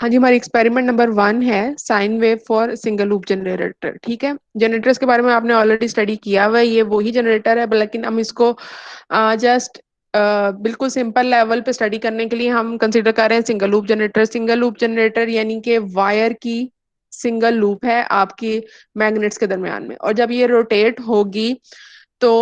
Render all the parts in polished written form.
हाँ जी, हमारी experiment number 1 है sine wave for single loop generator. ठीक है, जनरेटर्स के बारे में आपने ऑलरेडी स्टडी किया हुआ है, ये वही जनरेटर है, लेकिन हम इसको जस्ट बिल्कुल सिंपल लेवल पे स्टडी करने के लिए हम कंसिडर कर रहे हैं single loop generator. Single loop generator यानी कि वायर की सिंगल लूप है आपकी मैग्नेट्स के दरमियान में, और जब ये रोटेट होगी तो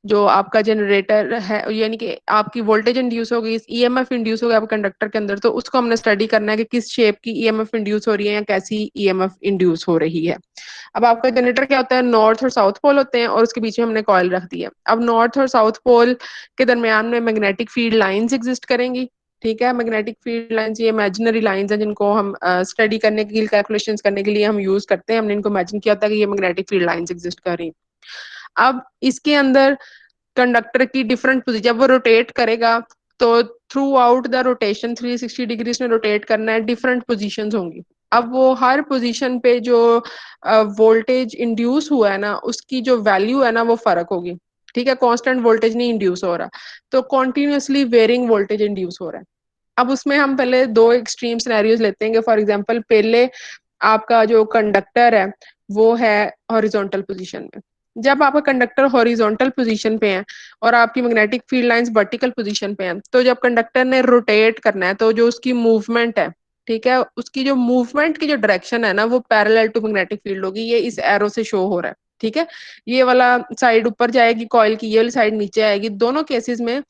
जो आपका जनरेटर है यानी कि आपकी वोल्टेज इंड्यूस होगी, ईएमएफ इंड्यूस होगा आपके कंडक्टर के अंदर, तो उसको हमने स्टडी करना है कि किस शेप की ईएमएफ इंड्यूस हो रही है या कैसी ईएमएफ इंड्यूस हो रही है। अब आपका जनरेटर क्या होता है, नॉर्थ और साउथ पोल होते हैं और उसके बीच में हमने कॉइल रख दी है। अब नॉर्थ और साउथ पोल के दरमियान में मैग्नेटिक फील्ड लाइंस एग्जिस्ट करेंगी। ठीक है, मैग्नेटिक फील्ड लाइंस ये इमेजिनरी लाइंस हैं जिनको हम स्टडी करने के लिए, कैलकुलेशंस करने के लिए हम यूज करते हैं। हमने इनको इमेजिन किया था कि ये मैग्नेटिक फील्ड लाइंस एग्जिस्ट कर रही हैं। अब इसके अंदर कंडक्टर की डिफरेंट पोजीशन, जब वो रोटेट करेगा तो through out the rotation 360 degrees में रोटेट करना है, डिफरेंट पोजीशंस होंगी। अब वो हर पोजीशन पे जो वोल्टेज इंड्यूस हुआ है ना, उसकी जो वैल्यू है ना वो फर्क होगी। ठीक है, कांस्टेंट वोल्टेज नहीं इंड्यूस हो रहा, तो कॉन्टिन्यूसली वेरिंग वोल्टेज इंड्यूस हो रहा है। अब उसमें हम पहले दो एक्सट्रीम सिनेरियोज लेते हैं। फॉर एग्जांपल, पहले आपका जो कंडक्टर है वो है हॉरिजॉन्टल पोजीशन में। जब आपका कंडक्टर हॉरिजॉन्टल पोजीशन पे है और आपकी magnetic field lines vertical position पे है, तो जब कंडक्टर ने रोटेट करना है तो जो उसकी मूवमेंट है, ठीक है, उसकी जो मूवमेंट की जो डायरेक्शन है ना वो पैरेलल टू मैग्नेटिक फील्ड होगी। ये इस एरो से शो हो रहा है। ठीक है, ये वाला साइड ऊपर जाएगी कॉइल की, ये वाली साइड नीचे आएगी। दोनों केसेस में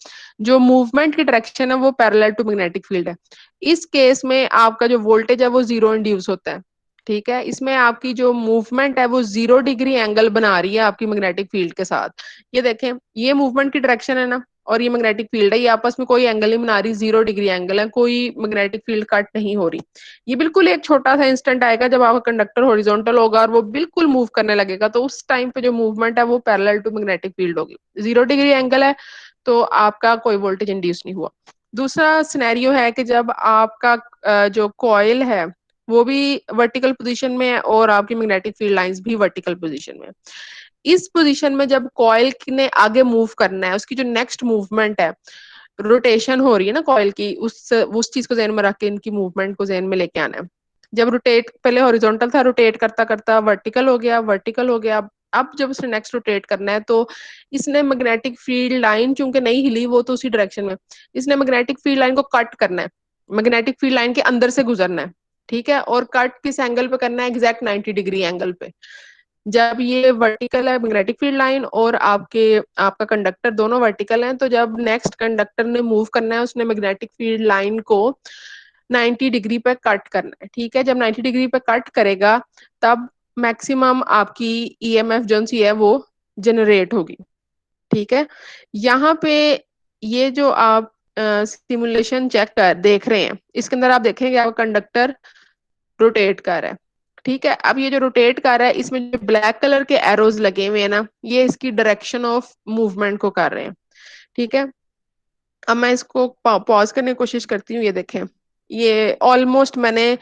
जो मूवमेंट की डायरेक्शन है वो पैरेलल टू मैग्नेटिक फील्ड है। इस केस में आपका जो वोल्टेज है वो जीरो इंड्यूस होता है। ठीक है, इसमें आपकी जो मूवमेंट है वो 0 डिग्री एंगल बना रही है आपकी मैग्नेटिक फील्ड के साथ। ये देखें, ये मूवमेंट की डायरेक्शन है ना, और ये मैग्नेटिक फील्ड है, ये आपस में कोई एंगल नहीं बना रही, 0 डिग्री एंगल है, कोई मैग्नेटिक फील्ड कट नहीं हो रही। ये बिल्कुल एक छोटा सा इंस्टेंट आएगा जब आपका कंडक्टर हॉरिजॉन्टल होगा और वो बिल्कुल मूव करने लगेगा, तो उस टाइम पे जो मूवमेंट है वो पैरेलल टू मैग्नेटिक फील्ड होगी। 0 डिग्री एंगल है तो आपका कोई वोल्टेज इंड्यूस नहीं हुआ। दूसरा सिनेरियो है कि जब आपका जो कॉइल है वो भी वर्टिकल पोजीशन में है और आपकी मैग्नेटिक फील्ड लाइंस भी वर्टिकल पोजीशन में है। इस पोजीशन में जब कॉइल ने आगे मूव करना है, उसकी जो नेक्स्ट मूवमेंट है, रोटेशन हो रही है ना कॉइल की, उस चीज को ध्यान में रख के इनकी मूवमेंट को ध्यान में लेके आना है। जब रोटेट पहले हॉरिजॉन्टल था, रोटेट करता करता वर्टिकल हो गया, वर्टिकल हो गया। अब जब उसने नेक्स्ट रोटेट करना है तो इसने मैग्नेटिक फील्ड लाइन चूंकि नहीं हिली, वो तो उसी डायरेक्शन में, इसने मैग्नेटिक फील्ड लाइन को कट करना है, मैग्नेटिक फील्ड लाइन के अंदर से गुजरना है। ठीक है, और कट किस एंगल पे करना है, एग्जैक्ट 90 डिग्री एंगल पे। जब ये वर्टिकल है मैग्नेटिक फील्ड लाइन और आपका कंडक्टर दोनों वर्टिकल हैं, तो जब नेक्स्ट कंडक्टर ने मूव करना है उसने मैग्नेटिक फील्ड लाइन को 90 डिग्री पे कट करना है। ठीक है, जब 90 डिग्री पे कट करेगा तब मैक्सिमम आपकी ईएमएफ जो सी है वो जनरेट होगी। ठीक है, यहाँ पे ये जो आप सिमुलेशन चेक कर देख रहे हैं, इसके अंदर आप देखेंगे आपका कंडक्टर रोटेट कर रहा है। ठीक है, अब ये जो रोटेट कर रहा है इसमें जो ब्लैक कलर के एरोज लगे हुए हैं ना, ये इसकी डायरेक्शन ऑफ मूवमेंट को कर रहे हैं। ठीक है, अब मैं इसको पॉज करने की कोशिश करती हूँ। ये देखें, ये ऑलमोस्ट मैंने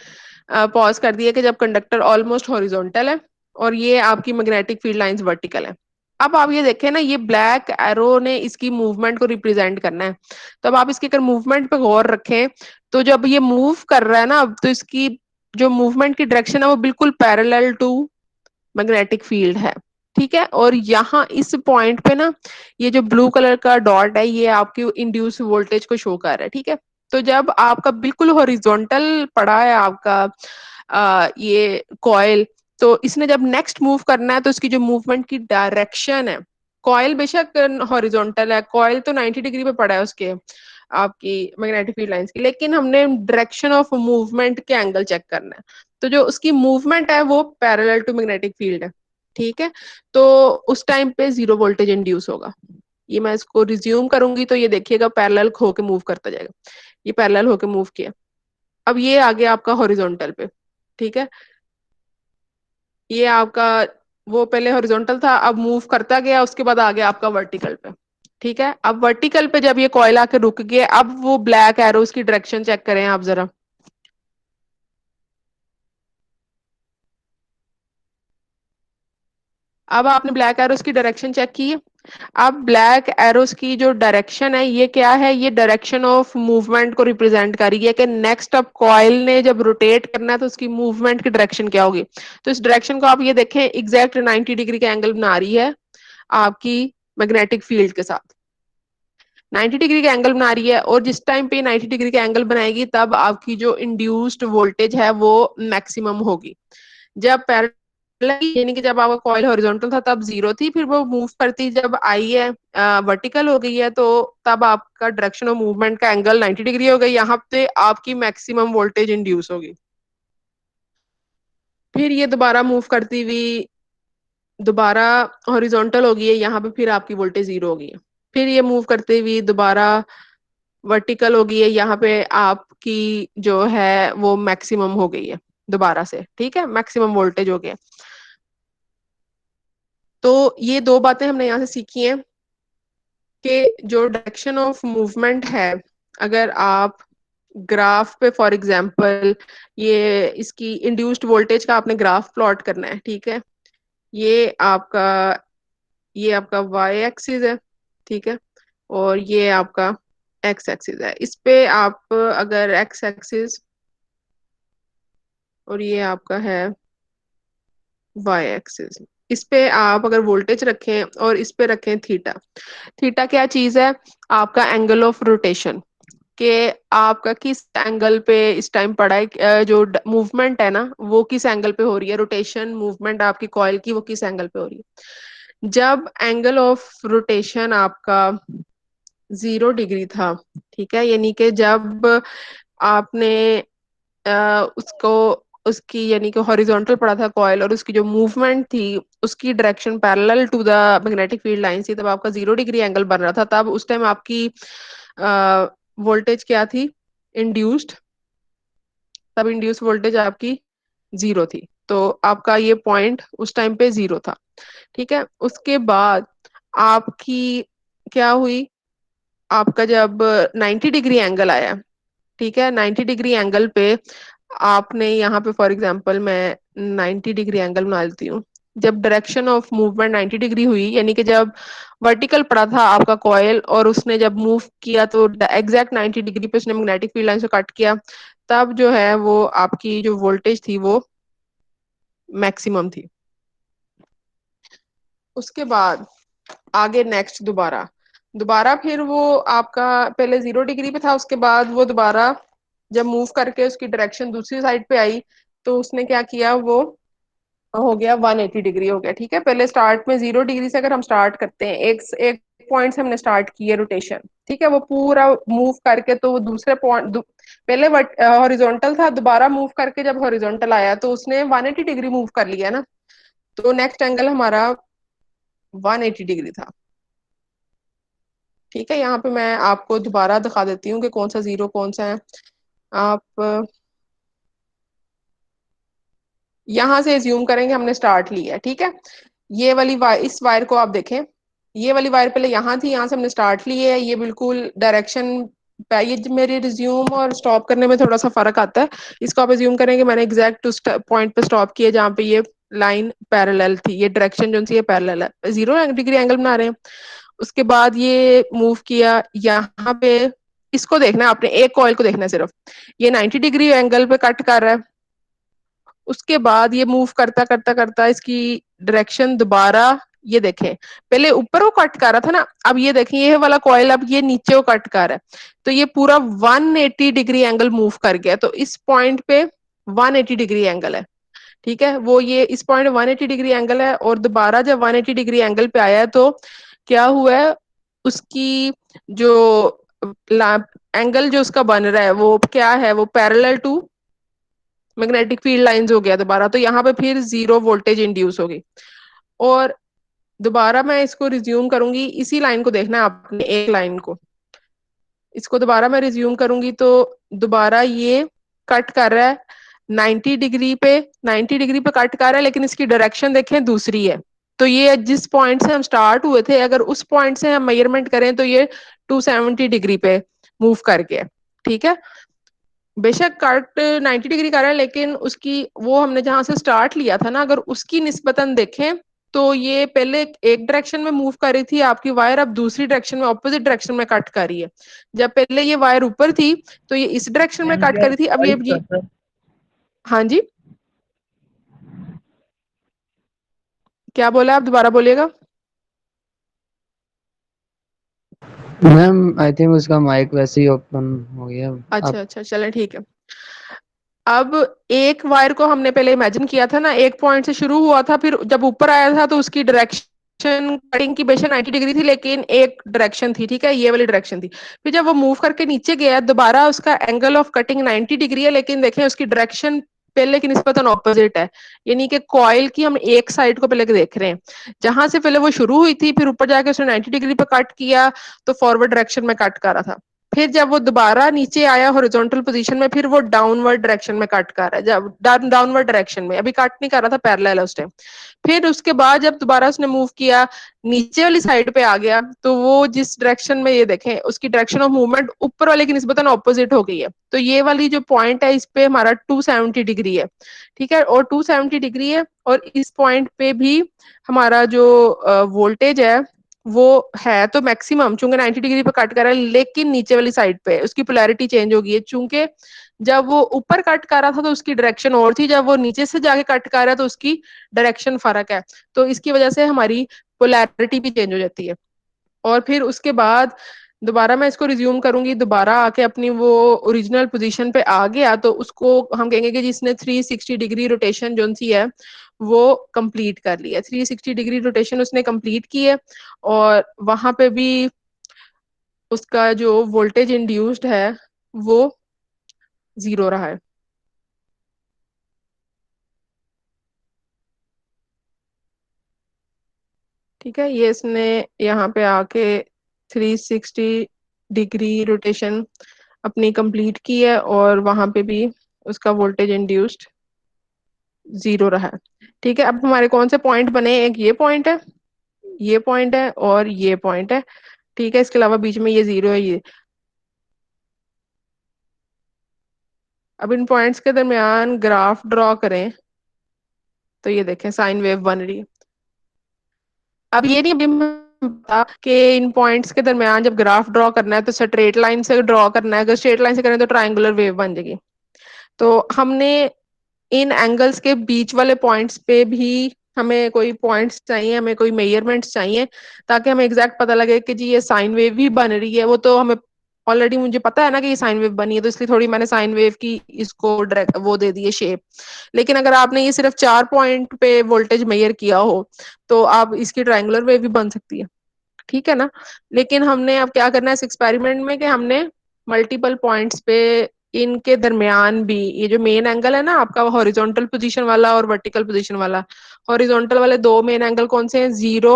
पॉज कर दिया कि जब कंडक्टर ऑलमोस्ट हॉरिजॉन्टल है और ये आपकी मैग्नेटिक फील्ड लाइंस वर्टिकल है। अब आप ये देखें ना, ये ब्लैक एरो ने इसकी मूवमेंट को रिप्रेजेंट करना है। तो अब आप इसकी अगर मूवमेंट पे गौर रखें, तो जब ये मूव कर रहा है ना, अब तो इसकी जो मूवमेंट की डायरेक्शन है वो बिल्कुल पैरेलल टू मैग्नेटिक फील्ड है। ठीक है, और यहाँ इस पॉइंट पे ना ये जो ब्लू कलर का डॉट है ये आपकी इंड्यूस वोल्टेज को शो कर रहा है। ठीक है, तो जब आपका बिल्कुल हॉरिजॉन्टल पड़ा है आपका ये कॉइल, तो इसने जब नेक्स्ट मूव करना है तो इसकी जो मूवमेंट की डायरेक्शन है, कॉइल बेशक हॉरिजॉन्टल है, कॉइल तो 90 डिग्री पे पड़ा है उसके आपकी मैग्नेटिक फील्ड लाइंस की, लेकिन हमने डायरेक्शन ऑफ मूवमेंट के एंगल चेक करना है। तो जो उसकी मूवमेंट है वो पैरेलल टू मैग्नेटिक फील्ड है। ठीक है, तो उस टाइम पे जीरो वोल्टेज इंड्यूस होगा। ये मैं इसको रिज्यूम करूंगी तो ये देखिएगा पैरेलल होके मूव करता जाएगा। ये पैरेलल होके मूव किया, अब ये आ गया आपका हॉरिजॉन्टल पे। ठीक है, ये आपका वो पहले हॉरिजॉन्टल था, अब मूव करता गया, उसके बाद आ गया आपका वर्टिकल पे। ठीक है, अब वर्टिकल पे जब ये कॉइल आके रुक गया, अब वो ब्लैक एरोस की डायरेक्शन चेक करें आप जरा। अब आपने ब्लैक एरोस की डायरेक्शन चेक की है। अब ब्लैक एरोस की जो डायरेक्शन है ये क्या है, ये डायरेक्शन ऑफ मूवमेंट को रिप्रेजेंट कर रही है कि नेक्स्ट अब कॉइल ने जब रोटेट करना है तो उसकी मूवमेंट की डायरेक्शन क्या होगी। तो इस डायरेक्शन को आप ये देखें एग्जैक्ट 90 डिग्री का एंगल बना रही है आपकी मैग्नेटिक फील्ड के साथ। 90 डिग्री का एंगल बना रही है और जिस टाइम पे 90 डिग्री का एंगल बनाएगी तब आपकी जो इंड्यूस्ड वोल्टेज है वो मैक्सिमम होगी। जब पैरेलल यानी कि जब आपका कॉइल हॉरिजॉन्टल था तब जीरो थी, फिर वो मूव करती जब आई है वर्टिकल हो गई है तो तब आपका डायरेक्शन ऑफ मूवमेंट का एंगल 90 डिग्री हो गई, यहाँ पे आपकी मैक्सिमम वोल्टेज इंड्यूस होगी। फिर ये दोबारा मूव करती हुई दोबारा हॉरिजॉन्टल होगी है, यहाँ पे फिर आपकी वोल्टेज जीरो होगी। फिर ये मूव करते हुए दोबारा वर्टिकल होगी है, यहाँ पे आपकी जो है वो मैक्सिमम हो गई है दोबारा से, ठीक है, मैक्सिमम वोल्टेज हो गया। तो ये दो बातें हमने यहाँ से सीखी हैं कि जो डायरेक्शन ऑफ मूवमेंट है, अगर आप ग्राफ पे फॉर एग्जांपल ये इसकी इंड्यूस्ड वोल्टेज का आपने ग्राफ प्लॉट करना है, ठीक है, ये आपका ये आपका वाई एक्सिस है, ठीक है, और ये आपका एक्स एक्सिस है। इस पे आप अगर एक्स एक्सिस और ये आपका है वाई एक्सिस, इस पे आप अगर वोल्टेज रखें और इस पे रखें थीटा। थीटा क्या चीज है, आपका एंगल ऑफ रोटेशन, कि आपका किस एंगल पे इस टाइम पड़ा है, जो मूवमेंट है ना वो किस एंगल पे हो रही है, रोटेशन मूवमेंट आपकी कॉइल की वो किस एंगल पे हो रही है। जब एंगल ऑफ रोटेशन आपका 0 डिग्री था, ठीक है, यानी कि जब आपने उसको उसकी यानी कि हॉरिजॉन्टल पड़ा था कॉइल और उसकी जो मूवमेंट थी उसकी direction parallel to the magnetic field line थी, तब आपका 0 डिग्री एंगल बन रहा था, तब उस टाइम आपकी वोल्टेज क्या थी, इंड्यूस्ड, तब इंड्यूस्ड वोल्टेज आपकी जीरो थी। तो आपका ये पॉइंट उस टाइम पे जीरो था, ठीक है। उसके बाद आपकी क्या हुई, आपका जब 90 डिग्री एंगल आया, ठीक है, 90 डिग्री एंगल पे आपने यहाँ पे फॉर एग्जांपल मैं 90 डिग्री एंगल बना लेती हूँ। जब डायरेक्शन ऑफ मूवमेंट 90 डिग्री हुई यानी कि जब वर्टिकल पड़ा था आपका कॉइल और उसने जब मूव किया तो एग्जैक्ट 90 डिग्री पे उसने मैग्नेटिक फील्ड लाइन से कट किया, तब जो है वो आपकी जो वोल्टेज थी वो मैक्सिमम थी। उसके बाद आगे नेक्स्ट दोबारा दोबारा फिर वो आपका पहले 0 डिग्री पे था, उसके बाद वो दोबारा जब मूव करके उसकी डायरेक्शन दूसरी साइड पे आई तो उसने क्या किया, वो हो गया 180 डिग्री हो गया, ठीक है। पहले स्टार्ट में 0 डिग्री से अगर हम स्टार्ट करते हैं, एक एक पॉइंट से हमने स्टार्ट की है रोटेशन, ठीक है, वो पूरा मूव करके तो वो दूसरे पॉइंट पहले हॉरिजॉन्टल था, दोबारा मूव करके जब हॉरिजॉन्टल आया तो उसने 180 डिग्री मूव कर लिया ना, तो नेक्स्ट एंगल हमारा 180 डिग्री था, ठीक है। यहाँ पे मैं आपको दोबारा दिखा देती हूँ कि कौन सा जीरो कौन सा है। आप यहाँ से एज्यूम करेंगे हमने स्टार्ट लिया है, ठीक है। ये वाली वायर, इस वायर को आप देखें, ये वाली वायर पहले यहाँ थी, यहाँ से हमने स्टार्ट ली है, ये बिल्कुल डायरेक्शन, ये मेरे रिज्यूम और स्टॉप करने में थोड़ा सा फर्क आता है। इसको आप एज्यूम करेंगे मैंने एग्जैक्ट उस पॉइंट पे स्टॉप किया जहाँ पे ये लाइन पैरेलल थी, ये डायरेक्शन जो सी ये पैरेलल है, 0 डिग्री एंगल बना रहे हैं। उसके बाद ये मूव किया यहाँ पे, इसको देखना है आपने, एक कॉइल को देखना है सिर्फ, ये 90 डिग्री एंगल पे कट कर रहा है। उसके बाद ये मूव करता करता करता इसकी डायरेक्शन दोबारा, ये देखें पहले ऊपर को कट कर रहा था ना, अब ये देखें ये वाला कॉइल अब ये नीचे को कट कर रहा है, तो ये पूरा 180 डिग्री एंगल मूव कर गया। तो इस पॉइंट पे 180 डिग्री एंगल है, ठीक है, वो ये इस पॉइंट 180 डिग्री एंगल है और दोबारा जब 180 डिग्री एंगल पे आया है तो क्या हुआ है, उसकी जो एंगल जो उसका बन रहा है वो क्या है, वो parallel to magnetic field lines हो गया दोबारा, तो यहाँ पे फिर जीरो वोल्टेज इंड्यूस होगी। और दोबारा मैं इसको रिज्यूम करूंगी, इसी लाइन को देखना है आपने, एक लाइन को, इसको दोबारा मैं रिज्यूम करूंगी तो दोबारा ये कट कर रहा है 90 डिग्री पे, 90 डिग्री पे कट कर रहा है लेकिन इसकी डायरेक्शन देखें दूसरी है। तो ये जिस पॉइंट से हम स्टार्ट हुए थे अगर उस पॉइंट से हम मेजरमेंट करें तो ये 270 डिग्री पे मूव कर गया, ठीक है। बेशक कट 90 डिग्री कर रहा है लेकिन उसकी वो हमने जहां से स्टार्ट लिया था ना, अगर उसकी निस्बतन देखें तो ये पहले एक डायरेक्शन में मूव कर रही थी आपकी वायर, अब दूसरी डायरेक्शन में, ऑपोजिट डायरेक्शन में कट कर रही है। जब पहले ये वायर ऊपर थी तो ये इस डायरेक्शन में मैम कट क्या कर रही थी, अब वॉइस ये। कट है? हाँ जी, क्या बोला, आप दोबारा बोलिएगा। मैम आई थिंक उसका माइक वैसे ही ओपन हो गया। अच्छा आप अच्छा, चलें ठीक है। अब एक वायर को हमने पहले इमेजिन किया था ना, एक पॉइंट से शुरू हुआ था, फिर जब ऊपर आया था तो उसकी डायरेक्शन कटिंग की बेशक 90 डिग्री थी, लेकिन एक डायरेक्शन थी, ठीक है, ये वाली डायरेक्शन थी। फिर जब वो मूव करके नीचे गया, दोबारा उसका एंगल ऑफ कटिंग 90 डिग्री है, लेकिन देखें उसकी डायरेक्शन पहले की निस्बतन ऑपोजिट है। यानी कि कॉइल की हम एक साइड को पहले देख रहे हैं, जहां से पहले वो शुरू हुई थी, फिर ऊपर जाके उसने 90 डिग्री पे कट किया, तो फॉरवर्ड डायरेक्शन में कट कर रहा था। फिर जब वो दोबारा नीचे आया हॉरिजॉन्टल पोजीशन में, फिर वो डाउनवर्ड डायरेक्शन में कट कर रहा है, जब डाउनवर्ड डायरेक्शन में, अभी कट नहीं कर रहा था, पैरेलल है उस टाइम। फिर उसके बाद जब दोबारा उसने मूव किया, नीचे वाली साइड पे आ गया, तो वो जिस डायरेक्शन में, ये देखें उसकी डायरेक्शन ऑफ मूवमेंट ऊपर वाले की निस्बतन ऑपोजिट हो गई है। तो ये वाली जो पॉइंट है, इस पे हमारा 270 डिग्री है, ठीक है, और 270 डिग्री है, और इस पॉइंट पे भी हमारा जो वोल्टेज है वो है तो मैक्सिमम, चूंकि 90 डिग्री पे कट कर रहा है, लेकिन नीचे वाली साइड पे उसकी पोलैरिटी चेंज हो गई है, चूंकि जब वो ऊपर कट कर रहा था तो उसकी डायरेक्शन और थी, जब वो नीचे से जाके कट कर रहा है तो उसकी डायरेक्शन फर्क है। तो इसकी वजह से हमारी पोलैरिटी भी चेंज हो जाती है। और फिर उसके बाद दोबारा मैं इसको रिज्यूम करूंगी, दोबारा आके अपनी वो ओरिजिनल पोजीशन पे आ गया, तो उसको हम कहेंगे कि जिसने 360 डिग्री रोटेशन जो सी है वो कंप्लीट कर लिया, 360 डिग्री रोटेशन उसने कंप्लीट की है। और वहां पे भी उसका जो वोल्टेज इंड्यूस्ड है वो जीरो रहा है। ठीक है, ये इसने यहाँ पे आके 360 डिग्री रोटेशन अपनी कंप्लीट की है, और वहां पे भी उसका वोल्टेज इंड्यूस्ड जीरो रहा है। ठीक है, अब हमारे कौन से पॉइंट बने, एक ये पॉइंट है, ये पॉइंट है, और ये पॉइंट है। ठीक है, इसके अलावा बीच में ये जीरो है ये। अब इन पॉइंट्स के दरमियान ग्राफ ड्रॉ करें, तो ये देखें साइन वेव बन रही है। अब ये नहीं अभी पता कि इन पॉइंट्स के दरमियान जब ग्राफ ड्रॉ करना है तो स्ट्रेट लाइन से ड्रॉ करना है, अगर स्ट्रेट लाइन से करें तो ट्रायंगुलर वेव बन जाएगी। तो हमने इन एंगल्स के बीच वाले पॉइंट्स पे भी हमें कोई पॉइंट्स चाहिए, हमें कोई मेजरमेंट्स चाहिए, ताकि हमें एग्जैक्ट पता लगे कि जी ये साइन वेव ही बन रही है। वो तो हमें ऑलरेडी मुझे पता है ना कि ये साइन वेव बनी है, तो इसलिए थोड़ी मैंने साइन वेव की इसको डायरेक्ट वो दे दी है शेप। लेकिन अगर आपने ये सिर्फ 4 पॉइंट पे वोल्टेज मेजर किया हो, तो आप इसकी ट्रायंगुलर वेव भी बन सकती है, ठीक है ना। लेकिन हमने अब क्या करना है इस एक्सपेरिमेंट में, कि हमने मल्टीपल पॉइंट्स पे इनके दरमियान भी, ये जो मेन एंगल है ना आपका हॉरिजॉन्टल पोजीशन वाला और वर्टिकल पोजीशन वाला, हॉरिजॉन्टल वाले दो मेन एंगल कौन से हैं, 0,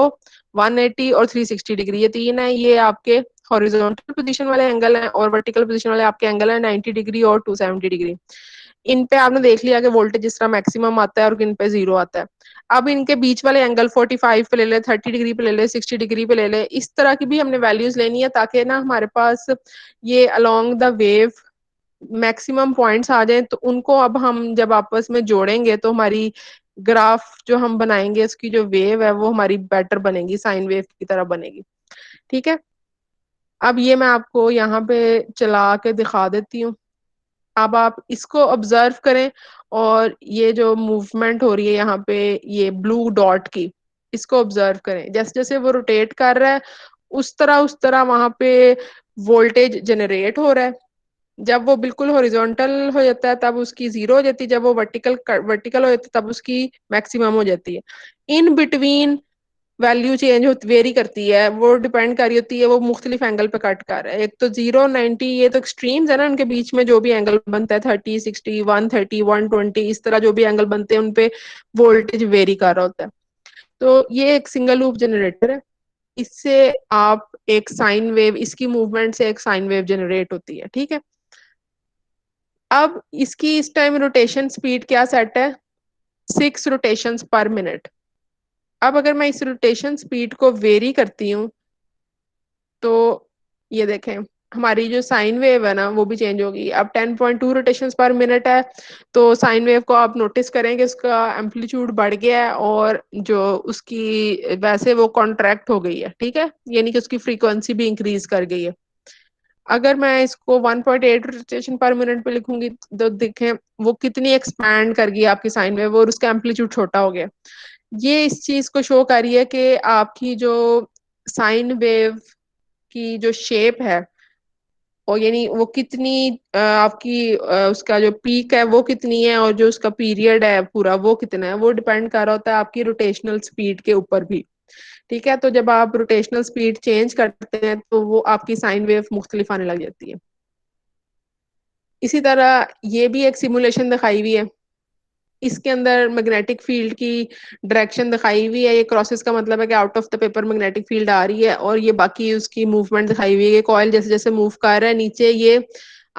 180 और 360 डिग्री, ये तीन है, ये आपके हॉरिजॉन्टल पोजीशन वाले एंगल हैं, और वर्टिकल पोजीशन वाले आपके एंगल है 90 डिग्री और 270 डिग्री। इन पे आपने देख लिया कि वोल्टेज जिस तरह मैक्सिमम आता है और इन पे जीरो आता है। अब इनके बीच वाले एंगल 45 पे ले ले, 30 डिग्री पे ले ले, 60 डिग्री पे ले ले, इस तरह की भी हमने वैल्यूज लेनी है, ताकि ना हमारे पास ये along the wave maximum points आ जाए। तो उनको अब हम जब आपस में जोड़ेंगे तो हमारी ग्राफ जो हम बनाएंगे उसकी जो वेव है वो हमारी बेटर बनेगी, साइन वेव की तरह बनेगी। ठीक है, अब ये मैं आपको यहाँ पे चला के दिखा देती हूँ। अब आप इसको ऑब्जर्व करें, और ये जो मूवमेंट हो रही है यहाँ पे ये ब्लू डॉट की, इसको ऑब्जर्व करें, जैसे जैसे वो रोटेट कर रहा है उस तरह वहां पे वोल्टेज जनरेट हो रहा है। जब वो बिल्कुल हॉरिजॉन्टल हो जाता है तब उसकी जीरो हो जाती है, जब वो वर्टिकल वर्टिकल हो जाती है तब उसकी मैक्सिमम हो जाती है। इन बिटवीन वैल्यू चेंज हो वेरी करती है, वो डिपेंड कर रही होती है वो मुख्तलिफ एंगल पे कट कर रहा है। एक तो 0, 90 ये तो एक्सट्रीम्स है ना, उनके बीच में जो भी एंगल बनता है 30, 60, 130, 120, इस तरह जो भी एंगल बनते हैं उनपे वोल्टेज वेरी कर रहा होता है। तो ये एक सिंगल लूप जनरेटर है, इससे आप एक साइन वेव, इसकी मूवमेंट से एक साइन वेव जनरेट होती है, ठीक है। अब इसकी इस टाइम रोटेशन स्पीड क्या सेट है, 6 रोटेशंस पर मिनट। अब अगर मैं इस रोटेशन स्पीड को वेरी करती हूँ, तो ये देखें हमारी जो साइन वेव है ना वो भी चेंज होगी। अब 10.2 रोटेशंस पर मिनट है, तो साइन वेव को आप नोटिस करेंगे उसका एम्पलीट्यूड बढ़ गया है और जो उसकी वैसे वो कॉन्ट्रैक्ट हो गई है, ठीक है, यानी कि उसकी फ्रीक्वेंसी भी इंक्रीज कर गई है। अगर मैं इसको 1.8 रोटेशन पर मिनट पे लिखूंगी तो देखें वो कितनी एक्सपैंड कर गई आपकी साइन वेव और उसका एम्पलीट्यूड छोटा हो गया। ये इस चीज को शो कर रही है कि आपकी जो साइन वेव की जो शेप है, और यानी वो कितनी आपकी उसका जो पीक है वो कितनी है और जो उसका पीरियड है पूरा वो कितना है, वो डिपेंड कर रहा होता है आपकी रोटेशनल स्पीड के ऊपर भी। ठीक है, तो जब आप रोटेशनल स्पीड चेंज करते हैं तो वो आपकी साइन वेव मुख्तलिफ आने लग जाती है। इसी तरह ये भी एक सिमुलेशन दिखाई हुई है, इसके अंदर मैग्नेटिक फील्ड की डायरेक्शन दिखाई हुई है। ये क्रॉसेस का मतलब है कि out of the paper magnetic field आ रही है, और ये बाकी उसकी मूवमेंट दिखाई हुई है। कॉइल जैसे जैसे मूव कर रहा है नीचे, ये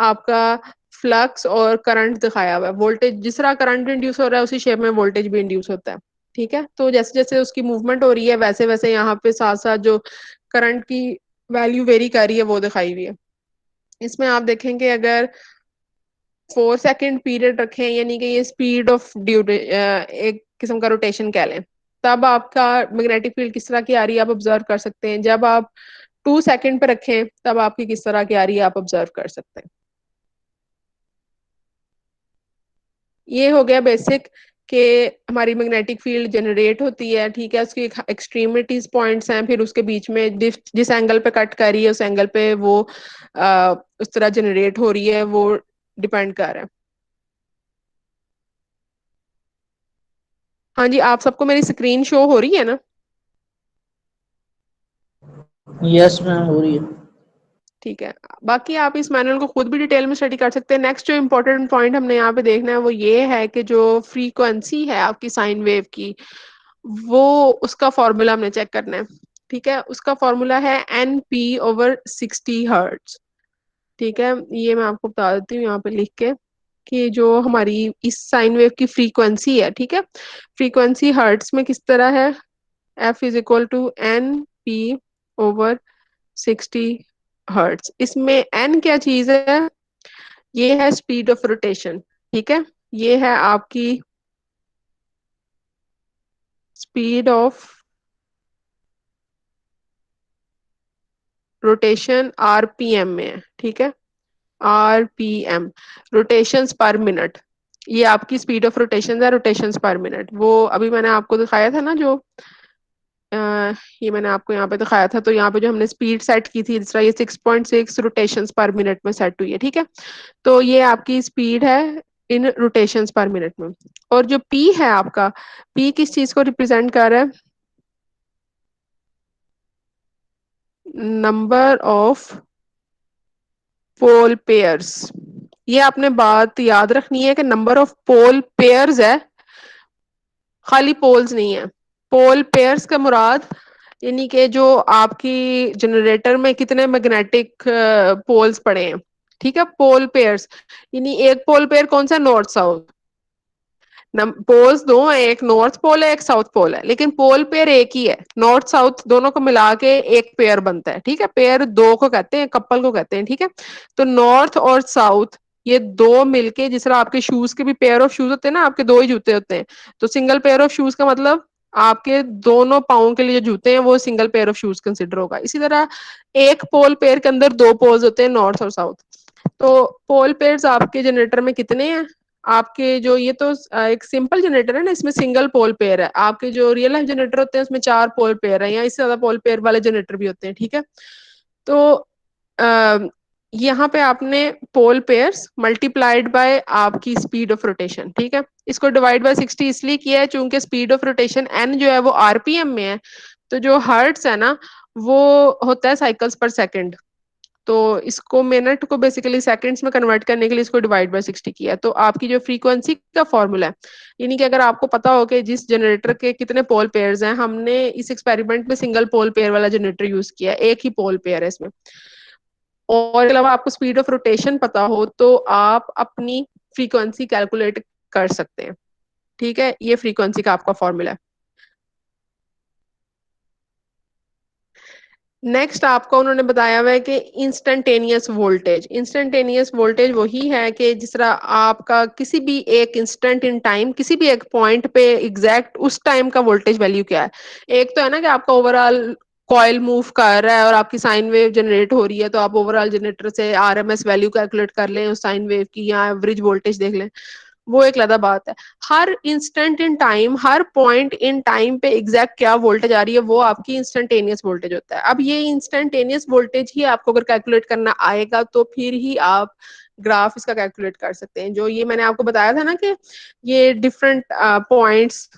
आपका फ्लक्स और करंट दिखाया हुआ है। वोल्टेज, जिस तरह करंट इंड्यूस हो रहा है उसी शेप में वोल्टेज भी इंड्यूस होता है। ठीक है, तो जैसे जैसे उसकी मूवमेंट हो रही है वैसे वैसे यहाँ पे साथ साथ जो करंट की वैल्यू वेरी कर रही है वो दिखाई हुई है। इसमें आप देखेंगे अगर 4 सेकेंड पीरियड रखें, यानी कि ये स्पीड ऑफ ड्यूरे एक किस्म का रोटेशन कह लें, तब आपका मैग्नेटिक फील्ड किस तरह की आ रही है आप ऑब्जर्व कर सकते हैं। जब आप 2 सेकेंड पे रखें तब आपकी किस तरह की आ रही है आप ऑब्जर्व कर सकते हैं। ये हो गया बेसिक कि हमारी मैग्नेटिक फील्ड जनरेट होती है। ठीक है, उसकी एक्सट्रीमिटीज पॉइंट्स हैं, फिर उसके बीच में जिस एंगल पे कट कर रही है उस एंगल पे वो उस तरह जनरेट हो रही है, वो डिपेंड कर रहा है। हाँ जी, आप सबको मेरी स्क्रीन शो हो रही है ना? यस मैम, हो रही है। ठीक है, बाकी आप इस मैनुअल को खुद भी डिटेल में स्टडी कर सकते हैं। नेक्स्ट जो इम्पोर्टेंट पॉइंट हमने यहाँ पे देखना है वो ये है कि जो फ्रीक्वेंसी है आपकी साइन वेव की, वो उसका फॉर्मूला हमने चेक करना है। ठीक है, उसका फॉर्मूला है NP/60 हर्ट्ज। ठीक है, ये मैं आपको बता देती हूँ यहाँ पे लिख के कि जो हमारी इस साइन वेव की फ्रीक्वेंसी है, ठीक है, फ्रीक्वेंसी हर्ट्स में किस तरह है, F = NP/60 हर्ट्ज। इसमें एन क्या चीज है, ये है स्पीड ऑफ रोटेशन। ठीक है, ये है आपकी स्पीड ऑफ रोटेशन आरपीएम में है। ठीक है, आरपीएम, रोटेशंस पर मिनट। ये आपकी स्पीड ऑफ रोटेशन है, रोटेशंस पर मिनट। वो अभी मैंने आपको दिखाया था ना, जो ये मैंने आपको यहाँ पे दिखाया था, तो यहाँ पे जो हमने स्पीड सेट की थी, जिस तरह ये 6.6 रोटेशंस पर मिनट में सेट हुई है। ठीक है, तो ये आपकी स्पीड है इन रोटेशंस पर मिनट में। और जो पी है आपका, पी किस चीज को रिप्रेजेंट कर रहा है, नंबर ऑफ पोल पेयर्स। ये आपने बात याद रखनी है कि नंबर ऑफ पोल पेयर्स है, खाली पोल्स नहीं है। पोल पेयर्स का मुराद यानी कि जो आपकी जनरेटर में कितने मैग्नेटिक पोल्स पड़े हैं। ठीक है, पोल पेयर्स यानी एक पोल पेयर कौन सा, नॉर्थ साउथ। पोल्स दो हैं, एक नॉर्थ पोल है एक साउथ पोल है, लेकिन पोल पेयर एक ही है। नॉर्थ साउथ दोनों को मिला के एक पेयर बनता है। ठीक है, पेयर दो को कहते हैं, कपल को कहते हैं। ठीक है, तो नॉर्थ और साउथ ये दो मिलके, जिस तरह आपके शूज के भी पेयर ऑफ शूज होते हैं ना, आपके दो ही जूते होते हैं, तो सिंगल पेयर ऑफ शूज का मतलब आपके दोनों पाओं के लिए जो जूते हैं वो single pair of shoes consider होगा। इसी तरह एक पोल पेयर के अंदर दो पोल्स होते हैं, नॉर्थ और साउथ। तो पोल पेयर्स आपके जनरेटर में कितने हैं, आपके जो ये तो एक सिंपल जनरेटर है ना, इसमें सिंगल पोल पेयर है। आपके जो रियल लाइफ जनरेटर होते हैं उसमें 4 पोल पेयर है, या इससे ज्यादा पोल पेयर वाले जनरेटर भी होते हैं। ठीक है, तो आ, यहाँ पे आपने पोल पेयर्स मल्टीप्लाइड बाय आपकी स्पीड ऑफ रोटेशन। ठीक है, इसको डिवाइड बाय 60 इसलिए किया है चूंकि स्पीड ऑफ रोटेशन एन जो है वो आरपीएम में है, तो जो हर्ट्स है ना वो होता है साइकिल्स पर सेकंड। तो इसको मिनट को बेसिकली सेकंड्स में कन्वर्ट करने के लिए इसको डिवाइड बाय 60 किया। तो आपकी जो फ्रीक्वेंसी का फॉर्मूला है, यानी कि अगर आपको पता हो कि जिस जनरेटर के कितने पोल पेयर्स हैं, हमने इस एक्सपेरिमेंट में सिंगल पोल पेयर वाला जनरेटर यूज किया, एक ही पोल पेयर है इसमें, और के अलावा आपको स्पीड ऑफ रोटेशन पता हो तो आप अपनी फ्रीक्वेंसी कैलकुलेट कर सकते हैं। ठीक है, ये फ्रीक्वेंसी का आपका फॉर्मूला है। नेक्स्ट आपको उन्होंने बताया हुआ है कि इंस्टेंटेनियस वोल्टेज। इंस्टेंटेनियस वोल्टेज वही है कि जिस तरह आपका किसी भी एक इंस्टेंट इन टाइम किसी भी एक पॉइंट पे एग्जैक्ट उस टाइम का वोल्टेज वैल्यू क्या है। एक तो है ना कि आपका ओवरऑल कॉइल मूव कर रहा है और आपकी साइन वेव जनरेट हो रही है, तो आप ओवरऑल जनरेटर से आरएमएस वैल्यू कैलकुलेट कर लें उस साइन वेव की या एवरेज वोल्टेज देख लें, वो एक अलग बात है। हर इंस्टेंट इन टाइम, हर पॉइंट इन टाइम पे एग्जैक्ट क्या वोल्टेज आ रही है वो आपकी इंस्टेंटेनियस वोल्टेज होता है। अब ये इंस्टेंटेनियस वोल्टेज ही आपको अगर कैलकुलेट करना आएगा तो फिर ही आप ग्राफ इसका कैलकुलेट कर सकते हैं। जो ये मैंने आपको बताया था ना कि ये डिफरेंट पॉइंट्स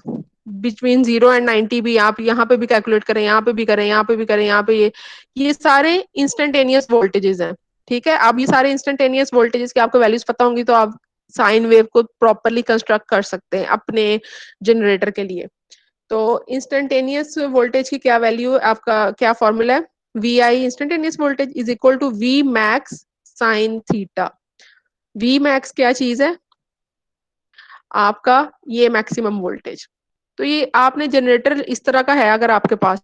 बिटवीन 0 एंड 90 भी आप यहाँ पे भी कैलकुलेट करें, यहाँ पे भी करें, यहाँ पे भी करें, यहाँ पे ये सारे इंस्टेंटेनियस वोल्टेजेस हैं। ठीक है, अब ये सारे इंस्टेंटेनियस वोल्टेजेस की आपको वैल्यूज पता होंगी तो आप साइन वेव को प्रॉपरली कंस्ट्रक्ट कर सकते हैं अपने जनरेटर के लिए। तो इंस्टेंटेनियस वोल्टेज की क्या वैल्यू, आपका क्या फॉर्मूला है, V I instantaneous voltage is equal to V max sine theta. V max क्या चीज है, आपका ये मैक्सिमम वोल्टेज। तो ये आपने जनरेटर इस तरह का है अगर आपके पास,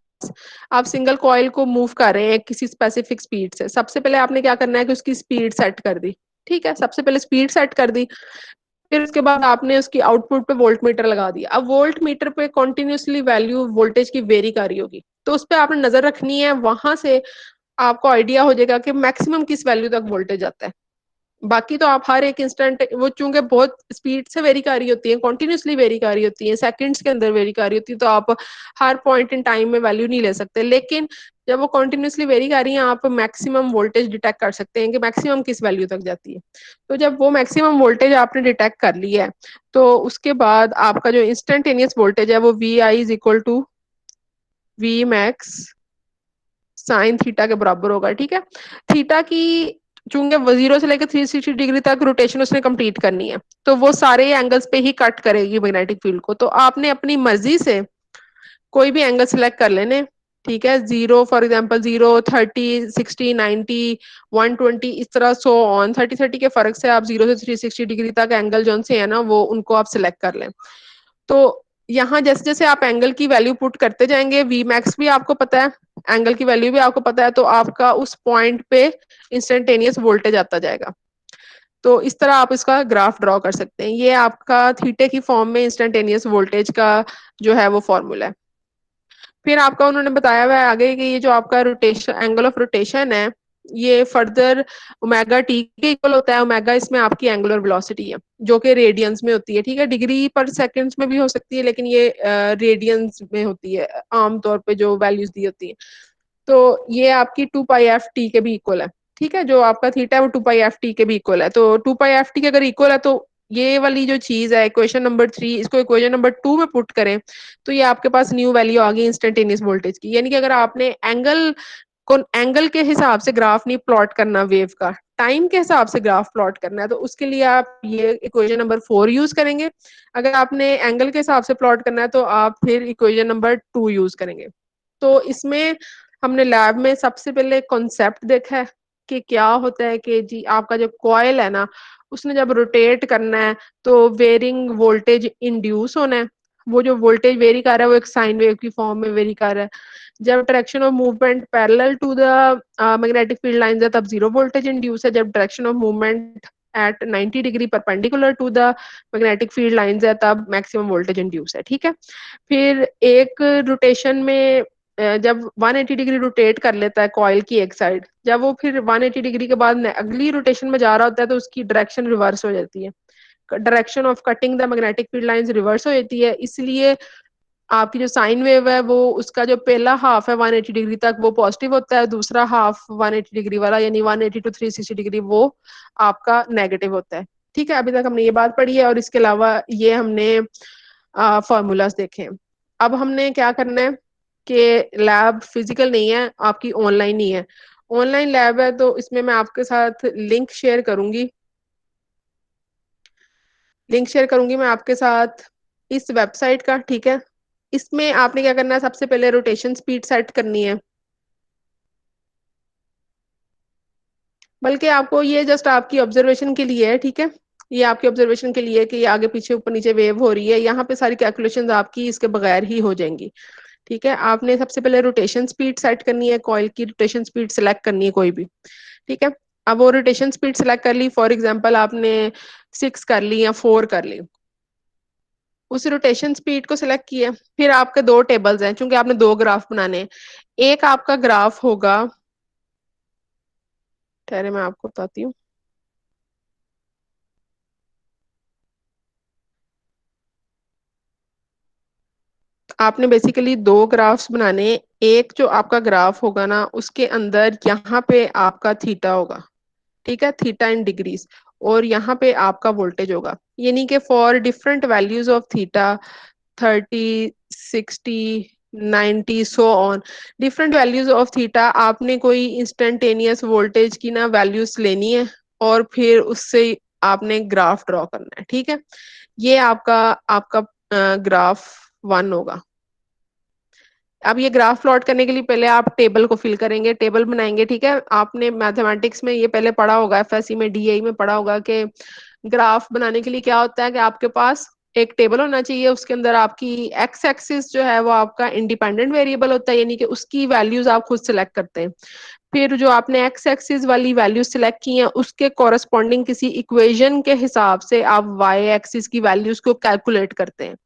आप सिंगल कॉइल को मूव कर रहे हैं किसी स्पेसिफिक स्पीड से, सबसे पहले आपने क्या करना है कि उसकी स्पीड सेट कर दी। ठीक है, सबसे पहले स्पीड सेट कर दी, फिर उसके बाद आपने उसकी आउटपुट पे वोल्ट मीटर लगा दिया। अब वोल्ट मीटर पे कॉन्टिन्यूसली वैल्यू वोल्टेज की वेरी कर रही होगी, तो उस पर आपने नजर रखनी है, वहां से आपको आइडिया हो जाएगा कि मैक्सिमम किस वैल्यू तक वोल्टेज आता है। बाकी तो आप हर एक इंस्टेंट, वो चूंकि बहुत स्पीड से वेरी कर रही होती है, कॉन्टिन्यूसली वेरी कर रही होती है, सेकंड्स के अंदर वेरी कर रही होती है, तो आप हर पॉइंट इन टाइम में वैल्यू नहीं ले सकते। लेकिन जब वो कॉन्टिन्यूसली वेरी कर रही है आप मैक्सिमम वोल्टेज डिटेक्ट कर सकते हैं कि मैक्सिमम किस वैल्यू तक जाती है। तो जब वो मैक्सिमम वोल्टेज आपने डिटेक्ट कर ली है तो उसके बाद आपका जो इंस्टेंटेनियस वोल्टेज है वो V I is equal to V max sine theta के बराबर होगा। ठीक है, थीटा की चूंकि 0 से लेकर 360 डिग्री तक रोटेशन उसने कंप्लीट करनी है, तो वो सारे एंगल्स पे ही कट करेगी मैग्नेटिक फील्ड को। तो आपने अपनी मर्जी से कोई भी एंगल सिलेक्ट कर लेने। ठीक है, 0 फॉर एग्जाम्पल 0, 30, 60, 90, 120 इस तरह सो ऑन 30 के फर्क से आप 0 से 360 डिग्री तक एंगल जो से है ना वो उनको आप सिलेक्ट कर लें। तो यहाँ जैसे जैसे आप एंगल की वैल्यू पुट करते जाएंगे, वी मैक्स भी आपको पता है, एंगल की वैल्यू भी आपको पता है, तो आपका उस पॉइंट पे इंस्टेंटेनियस वोल्टेज आता जाएगा। तो इस तरह आप इसका ग्राफ ड्रॉ कर सकते हैं। ये आपका थीटे की फॉर्म में इंस्टेंटेनियस वोल्टेज का जो है वो फॉर्मूला है। फिर आपका उन्होंने बताया हुआ है आगे कि ये जो आपका रोटेशन, एंगल ऑफ रोटेशन है, ये फर्दर ओमेगा टी के इक्वल होता है। ओमेगा इसमें आपकी एंगुलर वेलोसिटी है जो कि रेडियंस में होती है। ठीक है, डिग्री पर सेकंड्स में भी हो सकती है लेकिन ये रेडियंस में होती है आमतौर पे जो वैल्यूज दी होती है। तो ये आपकी 2 पाई एफ टी के भी इक्वल है। ठीक है, जो आपका थीटा है वो 2 पाई एफ टी के भी इक्वल है। तो 2 पाई एफ टी के अगर इक्वल है तो ये वाली जो चीज है इक्वेशन नंबर 3, इसको इक्वेशन नंबर 2 में पुट करें तो ये आपके पास न्यू वैल्यू आ गई इंस्टेंटेनियस वोल्टेज की। यानी कि अगर आपने एंगल को एंगल के हिसाब से ग्राफ नहीं प्लॉट करना, वेव का टाइम के हिसाब से ग्राफ प्लॉट करना है, तो उसके लिए आप ये इक्वेशन नंबर 4 यूज करेंगे। अगर आपने एंगल के हिसाब से प्लॉट करना है तो आप फिर इक्वेशन नंबर 2 यूज करेंगे। तो इसमें हमने लैब में सबसे पहले कॉन्सेप्ट देखा है कि क्या होता है कि जी आपका जो कॉइल है ना उसने जब रोटेट करना है तो वेरिंग वोल्टेज इंड्यूस होना है। वो जो वोल्टेज वेरी कर रहा है वो एक साइन वेव की फॉर्म में वेरी कर रहा है। जब direction of movement parallel to the magnetic field lines है तब 0 वोल्टेज इंड्यूस है। जब direction of movement at 90 degree perpendicular to the magnetic field lines है तब मैक्सिमम वोल्टेज इंड्यूस है। ठीक है, फिर एक रोटेशन में जब 180 डिग्री रोटेट कर लेता है कॉइल की एक साइड, जब वो फिर 180 डिग्री के बाद अगली रोटेशन में जा रहा होता है तो उसकी डायरेक्शन रिवर्स हो जाती है। Direction of cutting the magnetic field lines reverse हो जाती है। इसलिए आपकी जो साइन वेव है वो उसका जो पहला हाफ है 180 डिग्री तक वो पॉजिटिव होता है, दूसरा हाफ 180 डिग्री वाला यानी 180 टू 360 डिग्री वो आपका नेगेटिव होता है। ठीक है, अभी तक हमने ये बात पढ़ी है और इसके अलावा ये हमने फॉर्मूलाज देखे हैं। अब हमने क्या करना है कि लैब फिजिकल नहीं है, आपकी ऑनलाइन ही है। ऑनलाइन लैब है तो इसमें मैं आपके साथ लिंक शेयर करूंगी, लिंक शेयर करूंगी मैं आपके साथ इस वेबसाइट का। ठीक है, इसमें आपने क्या करना है, सबसे पहले रोटेशन स्पीड सेट करनी है। बल्कि आपको ये जस्ट आपकी ऑब्जर्वेशन के लिए है। ठीक है, ये आपकी ऑब्जर्वेशन के लिए कि ये आगे पीछे ऊपर नीचे वेव हो रही है, यहाँ पे सारी कैलकुलेशंस आपकी इसके बगैर ही हो जाएंगी। ठीक है, आपने सबसे पहले रोटेशन स्पीड सेट करनी है, कॉइल की रोटेशन स्पीड सिलेक्ट करनी है कोई भी। ठीक है, अब वो रोटेशन स्पीड सिलेक्ट कर ली, फॉर एग्जांपल आपने 6 कर ली या 4 कर ली, उस रोटेशन स्पीड को सिलेक्ट किया। फिर आपके दो टेबल्स हैं, क्योंकि आपने दो ग्राफ बनाने हैं। एक आपका ग्राफ होगा, ठहरे मैं आपको बताती हूँ। आपने बेसिकली दो ग्राफ्स बनाने। एक जो आपका ग्राफ होगा ना, उसके अंदर यहाँ पे आपका थीटा होगा, ठीक है, थीटा इन डिग्रीज, और यहाँ पे आपका वोल्टेज होगा, यानी कि for different values of theta, 30, 60, 90 so on, different values of theta, आपने कोई इंस्टेंटेनियस वोल्टेज की ना वैल्यूज लेनी है, और फिर उससे आपने ग्राफ ड्रॉ करना है। ठीक है, ये आपका आपका ग्राफ 1 होगा। अब ये ग्राफ प्लॉट करने के लिए पहले आप टेबल को फिल करेंगे, टेबल बनाएंगे। ठीक है, आपने मैथमेटिक्स में ये पहले पढ़ा होगा, एफएससी में, डीआई में पढ़ा होगा कि ग्राफ बनाने के लिए क्या होता है कि आपके पास एक टेबल होना चाहिए, उसके अंदर आपकी एक्स एक्सिस जो है वो आपका इंडिपेंडेंट वेरिएबल होता है, यानी कि उसकी वैल्यूज आप खुद सिलेक्ट करते हैं। फिर जो आपने एक्स एक्सिस वाली वैल्यू सिलेक्ट की है, उसके कॉरस्पॉन्डिंग किसी इक्वेशन के हिसाब से आप वाई एक्सिस की वैल्यूज को कैलकुलेट करते हैं।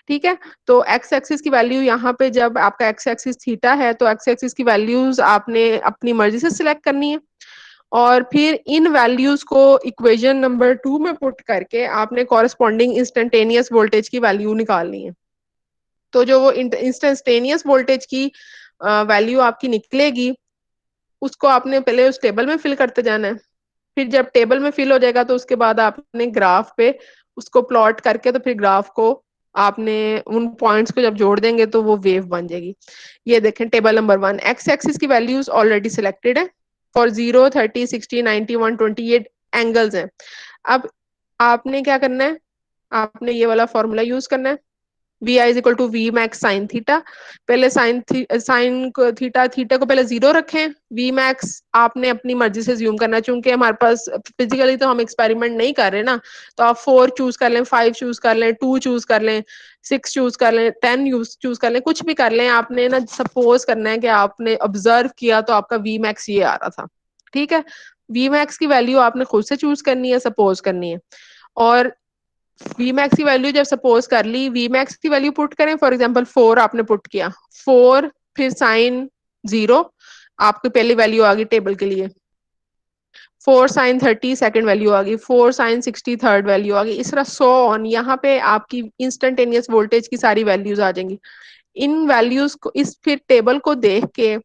ठीक है, तो एक्स एक्सिस की वैल्यू यहाँ पे, जब आपका एक्स एक्सिस थीटा है, तो एक्स एक्सिस की वैल्यूज आपने अपनी मर्जी से सिलेक्ट करनी है, और फिर इन वैल्यूज को इक्वेशन नंबर 2 में पुट करके आपने कॉरस्पॉन्डिंग इंस्टेंटेनियस वोल्टेज की वैल्यू निकालनी है। तो जो वो इंस्टेंटेनियस वोल्टेज की वैल्यू आपकी निकलेगी, उसको आपने पहले उस टेबल में फिल करते जाना है। फिर जब टेबल में फिल हो जाएगा, तो उसके बाद आपने ग्राफ पे उसको प्लॉट करके, तो फिर ग्राफ को आपने उन पॉइंट्स को जब जोड़ देंगे तो वो वेव बन जाएगी। ये देखें टेबल नंबर 1, एक्स एक्सिस की वैल्यूज ऑलरेडी सिलेक्टेड है फॉर 0, 30, 60, 90, 120, ये एंगल्स हैं। अब आपने क्या करना है, आपने ये वाला फॉर्मूला यूज करना है, V I is equal to V max sine theta. पहले साइन को थीटा थीटा को पहले 0 रखें, वी मैक्स आपने अपनी मर्जी से ज्यूम करना है, चूंकि हमारे पास फिजिकली तो हम एक्सपेरिमेंट नहीं कर रहे ना, तो आप 4 चूज कर लें, 5 चूज कर लें, 2 चूज कर लें, 6 चूज कर लें, 10 चूज कर लें, कुछ भी कर लें। आपने ना सपोज करना है कि आपने ऑब्जर्व किया तो आपका वी मैक्स ये आ रहा था। ठीक है, वी मैक्स की वैल्यू आपने खुद से चूज करनी है, सपोज करनी है। और वी मैक्स की वैल्यू जब सपोज कर ली, वी मैक्स की वैल्यू पुट करें, फॉर एग्जांपल 4 आपने पुट किया, 4 फिर साइन 0, आपकी पहली वैल्यू आ गई टेबल के लिए। 4 साइन 30 सेकंड वैल्यू आ गई, 4 साइन 60 थर्ड वैल्यू आ गई, इस तरह सो ऑन। यहाँ पे आपकी इंस्टेंटेनियस वोल्टेज की सारी वैल्यूज आ जाएंगी। इन वैल्यूज को, इस फिर टेबल को देख के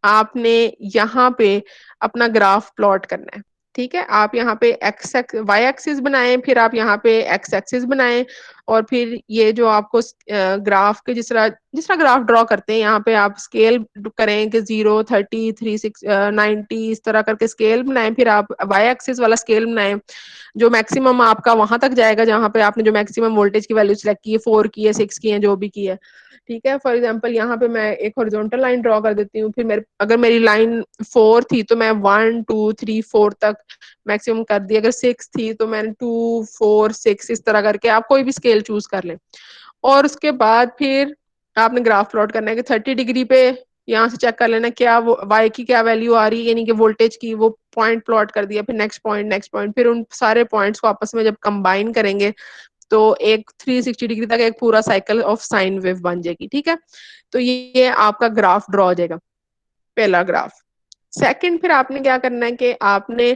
आपने यहाँ पे अपना ग्राफ प्लॉट करना है। ठीक है, आप यहाँ पे एक्स वाई एक्सिस बनाएं, फिर आप यहाँ पे एक्स एक्सिस बनाएं, और फिर ये जो आपको ग्राफ के जिस तरह ग्राफ ड्रॉ करते हैं, यहाँ पे आप स्केल करें कि 0, 30, 3, 6, 90, इस तरह करके स्केल बनाएं। फिर आप वाई एक्सिस वाला स्केल बनाएं, जो मैक्सिमम आपका वहां तक जाएगा जहां पे आपने जो मैक्सिमम वोल्टेज की वैल्यू सिलेक्ट की है, 4 की है, 6 की है, जो भी की है। ठीक है, फॉर एग्जांपल यहाँ पे मैं एक हॉरिजॉन्टल लाइन ड्रॉ कर देती हूँ, फिर मेरे अगर मेरी लाइन 4 थी तो मैं 1, 2, 3, 4 तक मैक्सिमम कर दी, अगर 6 थी तो मैंने 2, 4, 6, इस तरह करके आप कोई भी स्केल चूज कर लें। और उसके बाद फिर आपने ग्राफ प्लॉट करना है कि 30 डिग्री पे यहाँ से चेक कर लेना क्या वो वाई की क्या वैल्यू आ रही है, यानी कि वोल्टेज की, वो पॉइंट प्लॉट कर दिया, फिर नेक्स्ट पॉइंट, नेक्स्ट पॉइंट, फिर उन सारे पॉइंट्स को आपस में जब कंबाइन करेंगे तो एक 360 डिग्री तक एक पूरा साइकिल ऑफ साइन वेव बन जाएगी। ठीक है, तो ये आपका ग्राफ ड्रॉ हो जाएगा, पहला ग्राफ। सेकंड, फिर आपने क्या करना है कि आपने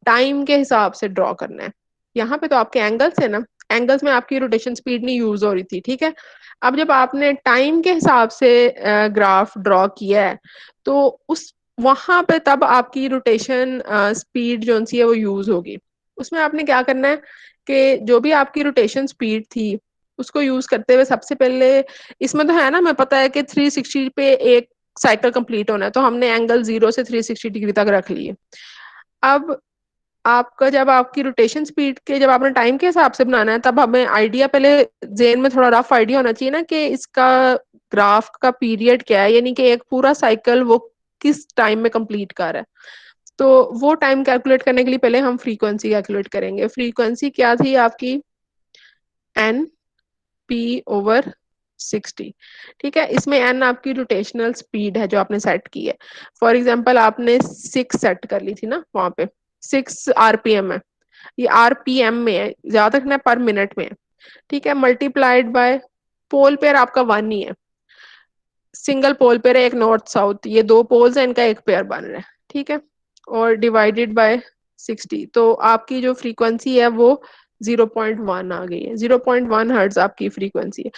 टाइम के हिसाब से ड्रॉ करना है। यहाँ पे तो आपके एंगल्स है ना, एंगल्स में आपकी रोटेशन स्पीड नहीं यूज हो रही थी। ठीक है, अब जब आपने टाइम के हिसाब से ग्राफ ड्रॉ किया है, तो उस वहां पे तब आपकी रोटेशन स्पीड जो सी है वो यूज होगी। उसमें आपने क्या करना है कि जो भी आपकी रोटेशन स्पीड थी, उसको यूज करते हुए सबसे पहले, इसमें तो है ना, मैं पता है कि 360 पे एक साइकिल कंप्लीट होना है, तो हमने एंगल 0 से 360 डिग्री तक रख लिए। अब आपका जब आपकी रोटेशन स्पीड के, जब आपने टाइम के हिसाब से बनाना है, तब हमें आइडिया पहले जेन में थोड़ा रफ आइडिया होना चाहिए ना कि इसका ग्राफ का पीरियड क्या है, यानी कि एक पूरा साइकिल वो किस टाइम में कंप्लीट कर रहा है। तो वो टाइम कैलकुलेट करने के लिए पहले हम फ्रीक्वेंसी कैलकुलेट करेंगे। फ्रीक्वेंसी क्या थी आपकी, एन पी ओवर 60। ठीक है, इसमें एन आपकी रोटेशनल स्पीड है जो आपने सेट की है। फॉर एग्जांपल आपने 6 सेट कर ली थी ना वहां पे, 6 RPM है, ये RPM में है, ज्यादा तक ना पर मिनट में है। ठीक है, मल्टीप्लाइड बाय पोल पेयर आपका 1 ही है, सिंगल पोल पेयर है, एक नॉर्थ साउथ, ये दो पोल्स है, इनका एक पेयर बन रहा है। ठीक है, और डिवाइडेड बाय 60, तो आपकी जो फ्रीक्वेंसी है वो 0.1 आ गई है, 0.1 हर्ट्ज आपकी फ्रीक्वेंसी है।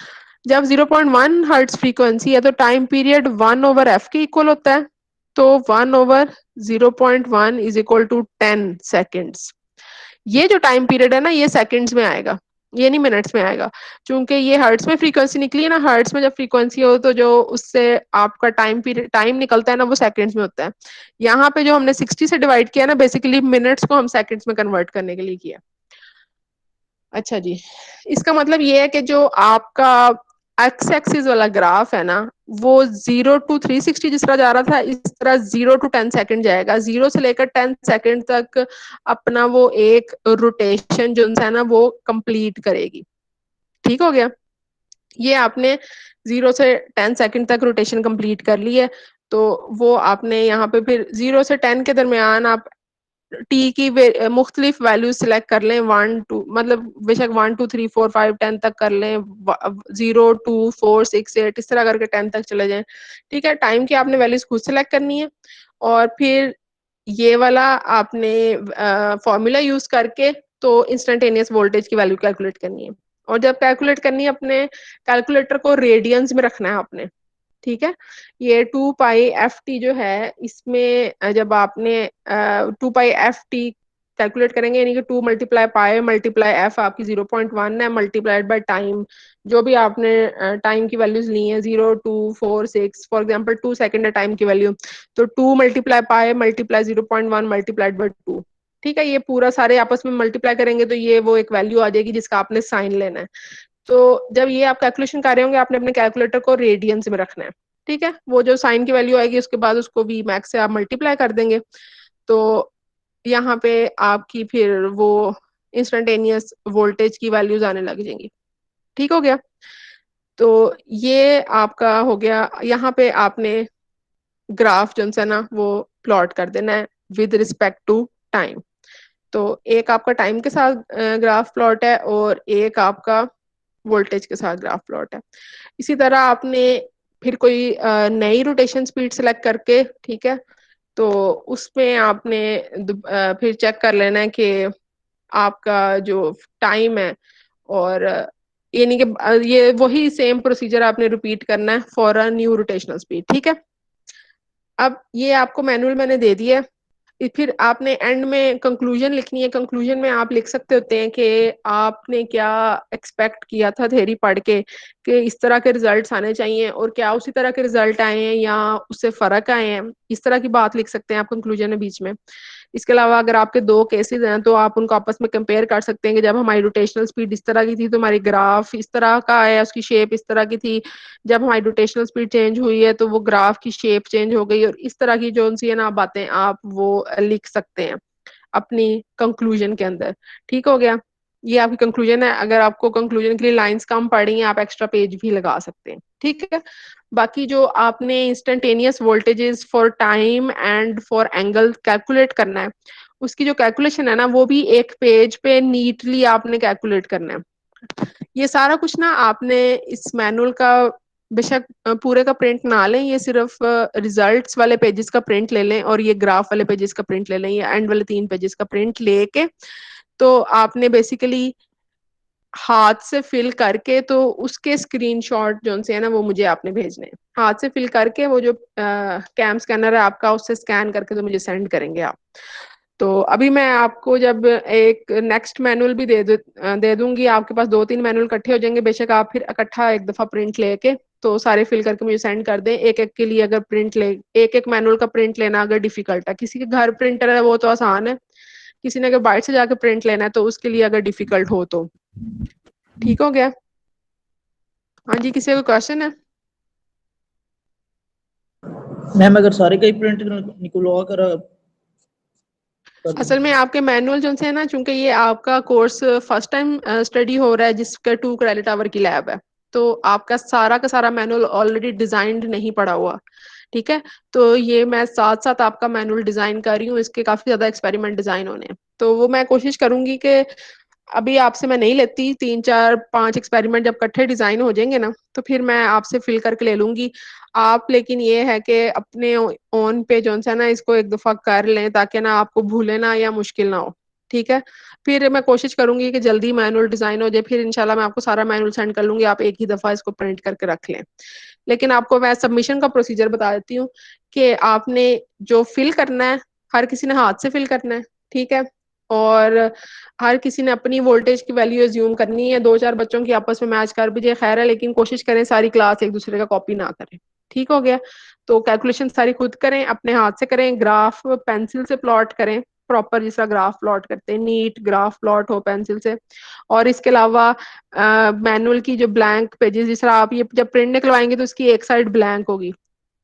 जब 0.1 हर्ट्ज फ्रीक्वेंसी है तो टाइम पीरियड 1/f के इक्वल होता है, तो 1/0.1 इज इक्वल टू 10 सेकेंड्स। ये जो टाइम पीरियड है ना ये सेकंड्स में आएगा, ये नहीं मिनट्स में आएगा, क्योंकि ये हर्ट्स में फ्रीक्वेंसी निकली है ना, हर्ट्स में जब फ्रीक्वेंसी हो तो जो उससे आपका टाइम पीरियड टाइम निकलता है ना वो सेकंड्स में होता है। यहाँ पे जो हमने 60 से डिवाइड किया ना, बेसिकली मिनट्स को हम सेकंड्स में कन्वर्ट करने के लिए किया। अच्छा जी, इसका मतलब ये है कि जो आपका एक्स एक्सिस वाला ग्राफ है ना, वो 0 to 360 जिस तरह जा रहा था, इस तरह 0 to 10 सेकंड जाएगा, 0 से लेकर 10 सेकंड तक अपना वो एक रोटेशन जो है ना वो कंप्लीट करेगी। ठीक हो गया, ये आपने 0 से 10 सेकंड तक रोटेशन कंप्लीट कर ली है, तो वो आपने यहाँ पे फिर 0 से 10 के दरमियान आप टी की मुख्तलिफ वैल्यूज सिलेक्ट कर लें, 1 2, मतलब बेशक 1 2 3 4 5 10 तक कर लें, 0 2 4 6 8 इस तरह करके 10 तक चले जाएं। ठीक है, टाइम की आपने वैल्यूज खुद सिलेक्ट करनी है, और फिर ये वाला आपने फॉर्मूला यूज करके तो इंस्टेंटेनियस वोल्टेज की वैल्यू कैलकुलेट करनी है। और जब कैलकुलेट करनी है, अपने कैलकुलेटर को रेडियंस में रखना है आपने। ठीक है, ये 2 पाई FT जो है, इसमें जब आपने 2 पाई FT कैलकुलेट करेंगे, यानी कि 2 × पाई × F आपकी 0.1 है, मल्टीप्लाइड बाय टाइम, जो भी आपने टाइम की वैल्यूज ली हैं, 0 2 4 6, फॉर एग्जाम्पल 2 सेकेंड है टाइम की वैल्यू, तो 2 × पाई × 0.1 × 2। ठीक है, ये पूरा सारे आपस में मल्टीप्लाई करेंगे तो ये वो एक वैल्यू आ जाएगी जिसका आपने साइन लेना है। तो जब ये आप कैलकुलेशन कर रहे होंगे, आपने अपने कैलकुलेटर को रेडियंस में रखना है। ठीक है, वो जो साइन की वैल्यू आएगी उसके बाद उसको वी मैक्स से आप मल्टीप्लाई कर देंगे, तो यहाँ पे आपकी फिर वो इंस्टेंटेनियस वोल्टेज की वैल्यूज आने लग जाएंगी। ठीक हो गया, तो ये आपका हो गया। यहाँ पे आपने ग्राफ जो है ना वो प्लॉट कर देना है विद रिस्पेक्ट टू टाइम। तो एक आपका टाइम के साथ ग्राफ प्लॉट है, और एक आपका वोल्टेज के साथ ग्राफ प्लॉट है। इसी तरह आपने फिर कोई नई रोटेशन स्पीड सेलेक्ट करके, ठीक है, तो उसमें आपने फिर चेक कर लेना है कि आपका जो टाइम है, और यानी कि ये वही सेम प्रोसीजर आपने रिपीट करना है for a new rotational speed. ठीक है, अब ये आपको मैनुअल मैंने दे दिया है, फिर आपने एंड में कंक्लूजन लिखनी है। कंक्लूजन में आप लिख सकते होते हैं कि आपने क्या एक्सपेक्ट किया था थ्योरी पढ़ के, कि इस तरह के रिजल्ट्स आने चाहिए, और क्या उसी तरह के रिजल्ट आए हैं या उससे फर्क आए हैं, इस तरह की बात लिख सकते हैं आप कंक्लूजन में बीच में। इसके अलावा अगर आपके दो केसेस हैं तो आप उनको आपस में कंपेयर कर सकते हैं कि जब हमारी रोटेशनल स्पीड इस तरह की थी तो हमारी ग्राफ इस तरह का है, उसकी शेप इस तरह की थी, जब हमारी रोटेशनल स्पीड चेंज हुई है तो वो ग्राफ की शेप चेंज हो गई, और इस तरह की जो सी है ना बातें आप वो लिख सकते हैं अपनी कंक्लूजन के अंदर। ठीक हो गया, ये आपकी कंक्लूजन है। अगर आपको कंक्लूजन के लिए लाइंस कम पड़ी हैं, आप एक्स्ट्रा पेज भी लगा सकते हैं। ठीक है, बाकी जो आपने instantaneous voltages for time and for angle calculate करना है, उसकी जो कैलकुलेशन है ना वो भी एक पेज पे नीटली आपने कैलकुलेट करना है। ये सारा कुछ ना आपने इस मैनुअल का बेशक पूरे का प्रिंट ना लें, ये सिर्फ रिजल्ट्स वाले पेजेस का प्रिंट ले लें, और ये ग्राफ वाले पेजेस का प्रिंट ले लें, ये एंड वाले 3 पेजेस का प्रिंट लेके, तो आपने बेसिकली हाथ से फिल करके तो उसके स्क्रीनशॉट जो से है ना वो मुझे आपने भेजने हैं। हाथ से फिल करके वो जो कैम स्कैनर है आपका, उससे स्कैन करके तो मुझे सेंड करेंगे आप। तो अभी मैं आपको जब एक नेक्स्ट मैनुअल भी दे दूंगी, आपके पास 2 3 मैनुअल इकट्ठे हो जाएंगे, बेशक आप फिर इकट्ठा एक दफा प्रिंट लेके तो सारे फिल करके मुझे सेंड कर दें। एक एक के लिए अगर प्रिंट ले, एक एक मैनुअल का प्रिंट लेना अगर डिफिकल्ट है, किसी के घर प्रिंटर है वो तो आसान है, किसी ने अगर बाहर से जाकर प्रिंट लेना है तो उसके लिए अगर डिफिकल्ट हो तो। ठीक हो गया? हाँ जी, किसी का क्वेश्चन है? मैम अगर सारे का ही प्रिंट निकलवा कर असल में आपके मैनुअल जो है ना, चूंकि ये आपका कोर्स फर्स्ट टाइम स्टडी हो रहा है जिसका 2 क्रेडिट आवर की लैब है, तो आपका सारा का सारा मैनुअल ऑलरेडी डिजाइंड नहीं पड़ा हुआ, ठीक है। तो ये मैं साथ साथ आपका मैनुअल डिजाइन कर रही हूँ, इसके काफी ज्यादा एक्सपेरिमेंट डिजाइन होने हैं, तो वो मैं कोशिश करूंगी कि अभी आपसे मैं नहीं लेती, 3 4 5 एक्सपेरिमेंट जब इकट्ठे डिजाइन हो जाएंगे ना तो फिर मैं आपसे फिल करके ले लूंगी आप। लेकिन ये है कि अपने ओन पे जो है ना इसको एक दफा कर लें ताकि ना आपको भूले ना या मुश्किल ना हो, ठीक है। फिर मैं कोशिश करूंगी कि जल्दी मैनुअल डिजाइन हो जाए, फिर इंशाल्लाह मैं आपको सारा मैनुअल सेंड कर लूंगी, आप एक ही दफा इसको प्रिंट करके रख लें। लेकिन आपको मैं सबमिशन का प्रोसीजर बता देती हूँ कि आपने जो फिल करना है, हर किसी ने हाथ से फिल करना है, ठीक है। और हर किसी ने अपनी वोल्टेज की वैल्यू एज्यूम करनी है, 2 4 बच्चों की आपस में मैच कर दीजिए, खैर है, लेकिन कोशिश करें सारी क्लास एक दूसरे का कॉपी ना करें, ठीक हो गया। तो कैलकुलेशन सारी खुद करें, अपने हाथ से करें, ग्राफ पेंसिल से प्लॉट करें प्रॉपर, जिस तरह ग्राफ प्लॉट करते हैं, नीट ग्राफ प्लॉट हो पेंसिल से। और इसके अलावा मैनुअल की जो ब्लैंक पेजेस, जिस तरह आप ये जब प्रिंट निकलवाएंगे तो इसकी एक साइड ब्लैंक होगी,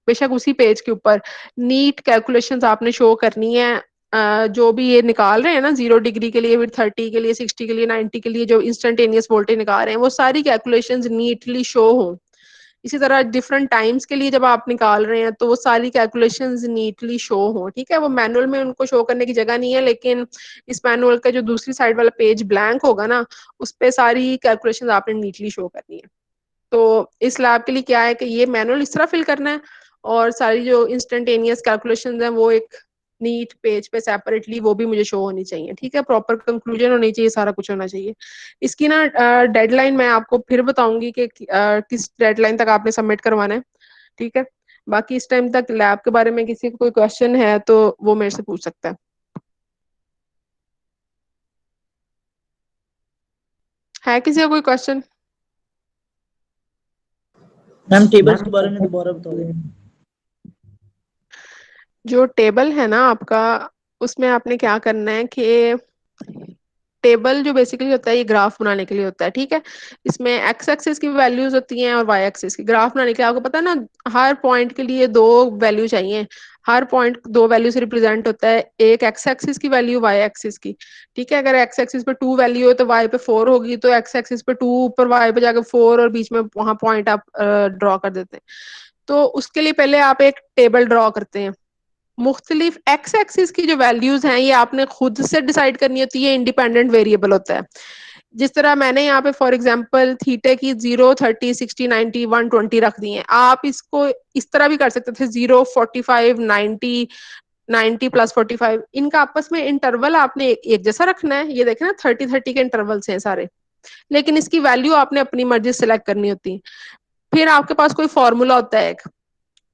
बेशक उसी पेज के ऊपर नीट कैलकुलेशंस आपने शो करनी है। जो भी ये निकाल रहे हैं ना 0 डिग्री के लिए, फिर 30 के लिए, 60 के लिए, 90 के लिए जो इंस्टेंटेनियस वोल्टेज निकाल रहे हैं वो सारी कैलकुलेशंस नीटली शो हो। इसी तरह डिफरेंट टाइम्स के लिए जब आप निकाल रहे हैं तो वो सारी कैलकुलेशंस नीटली शो हो, ठीक है। वो मैनुअल में उनको शो करने की जगह नहीं है, लेकिन इस मैनुअल का जो दूसरी साइड वाला पेज ब्लैंक होगा ना उस पे सारी कैलकुलेशंस आपने नीटली शो करनी है। तो इस लैब के लिए क्या है कि ये मैनुअल इस तरह फिल करना है और सारी जो इंस्टेंटेनियस कैलकुलेशंस हैं वो एक नीट पेज पे सेपरेटली वो भी मुझे शो होनी चाहिए, ठीक है। प्रॉपर कंक्लूजन होनी चाहिए, सारा कुछ होना चाहिए। इसकी ना डेडलाइन मैं आपको फिर बताऊंगी कि किस डेडलाइन तक आपने सबमिट करवाना है, ठीक है। बाकी इस टाइम तक लैब के बारे में किसी को कोई क्वेश्चन है तो वो मेरे से पूछ सकता है किसी का कोई क्वेश्चन? मैम टेबल्स के बारे में दोबारा बता दें। जो टेबल है ना आपका, उसमें आपने क्या करना है कि टेबल जो बेसिकली होता है ये ग्राफ बनाने के लिए होता है, ठीक है। इसमें एक्स एक्सिस की वैल्यूज होती हैं और वाई एक्सिस की। ग्राफ बनाने के लिए आपको पता है ना हर पॉइंट के लिए दो वैल्यू चाहिए, हर पॉइंट दो वैल्यू से रिप्रेजेंट होता है, एक एक्स एक्सिस की वैल्यू, वाई एक्सिस की, ठीक है। अगर एक्स एक्सिस पे 2 वैल्यू हो तो वाई पे 4 होगी, तो एक्स एक्सिस पे 2 ऊपर वाई पे जाकर 4 और बीच में वहां पॉइंट आप ड्रॉ कर देते हैं। तो उसके लिए पहले आप एक टेबल ड्रॉ करते हैं। मुख्तलिफ एक्स एक्सिस की जो वैल्यूज हैं ये आपने खुद से डिसाइड करनी होती है, इंडिपेंडेंट वेरिएबल होता है। जिस तरह मैंने यहाँ पे फॉर एग्जांपल थीटे की 0 30 60 90 120 रख दी है, आप इसको इस तरह भी कर सकते थे 0 45 90 90 +45। इनका आपस में इंटरवल आपने एक जैसा रखना है, ये देखे ना 30 30 के इंटरवल से हैं सारे, लेकिन इसकी वैल्यू आपने अपनी मर्जी से सिलेक्ट करनी होती है। फिर आपके पास कोई फॉर्मूला होता है एक,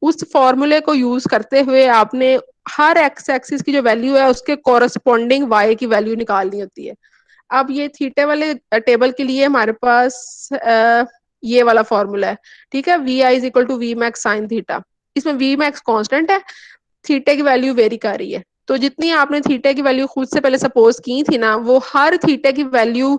उस फॉर्मूले को यूज करते हुए आपने हर एक्स एक्सिस की जो वैल्यू है उसके कॉरस्पॉन्डिंग वाई की वैल्यू निकालनी होती है। अब ये थीटे वाले टेबल के लिए हमारे पास ये वाला फॉर्मूला है, ठीक है। V I is equal to V max sine theta. इसमें वी मैक्स कॉन्स्टेंट है, थीटे की वैल्यू वेरी कर रही है, तो जितनी आपने थीटे की वैल्यू खुद से पहले सपोज की थी ना वो हर थीटे की वैल्यू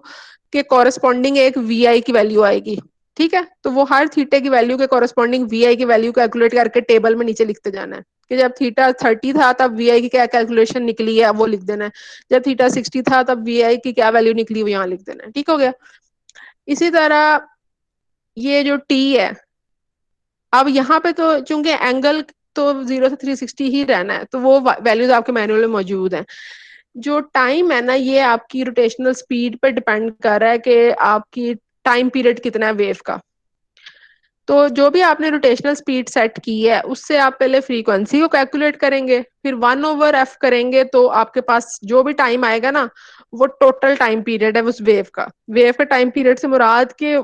के कॉरस्पॉन्डिंग एक वी आई की वैल्यू आएगी, ठीक है। तो वो हर थीटे की वैल्यू के कॉरस्पॉन्डिंग वी आई की वैल्यू कैलकुलेट करके टेबल में नीचे लिखते जाना है कि जब थीटा 30 था तब वी आई की क्या कैलकुलेशन निकली है वो लिख देना है, जब थीटा 60 था तब वी आई की क्या वैल्यू निकली वो यहाँ लिख देना है, ठीक हो गया। इसी तरह ये जो टी है, अब यहाँ पे तो चूंकि एंगल तो 0 से 360 ही रहना है तो वो वैल्यूज आपके मैनुअल में मौजूद हैं। जो टाइम है ना ये आपकी रोटेशनल स्पीड पे डिपेंड कर रहा है कि आपकी टाइम पीरियड कितना है वेव का। तो जो भी आपने रोटेशनल स्पीड सेट की है उससे आप पहले फ्रीक्वेंसी को कैलकुलेट करेंगे, फिर 1/f करेंगे तो आपके पास जो भी टाइम आएगा ना वो टोटल टाइम पीरियड है उस वेव का। वेव का टाइम पीरियड से मुराद के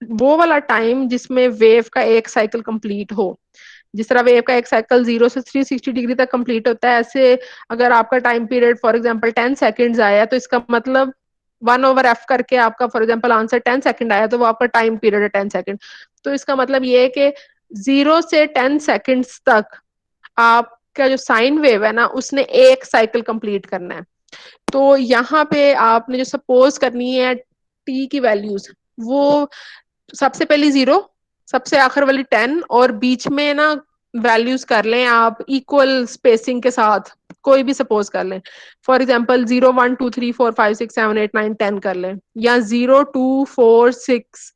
वो वाला टाइम जिसमें वेव का एक साइकिल कंप्लीट हो। जिस तरह वेव का एक साइकिल 0 से 360 डिग्री तक कंप्लीट होता है, ऐसे अगर आपका time period for example 10 seconds आया तो इसका मतलब 1/f करके आपका फॉर एग्जांपल आंसर 10 सेकेंड आया तो वो आपका टाइम पीरियड है 10 सेकेंड। तो इसका मतलब ये है कि 0 से 10 सेकेंड्स तक आपका जो साइन वेव है ना उसने एक साइकिल कंप्लीट करना है। तो यहाँ पे आपने जो सपोज करनी है टी की वैल्यूज, वो सबसे पहली 0, सबसे आखिर वाली 10 और बीच में ना वैल्यूज कर लें आप इक्वल स्पेसिंग के साथ, कोई भी सपोज कर लें। फॉर एग्जांपल 0 1 2 3 4 5 6 7 8 9 10 कर लें, या 0 2 4 6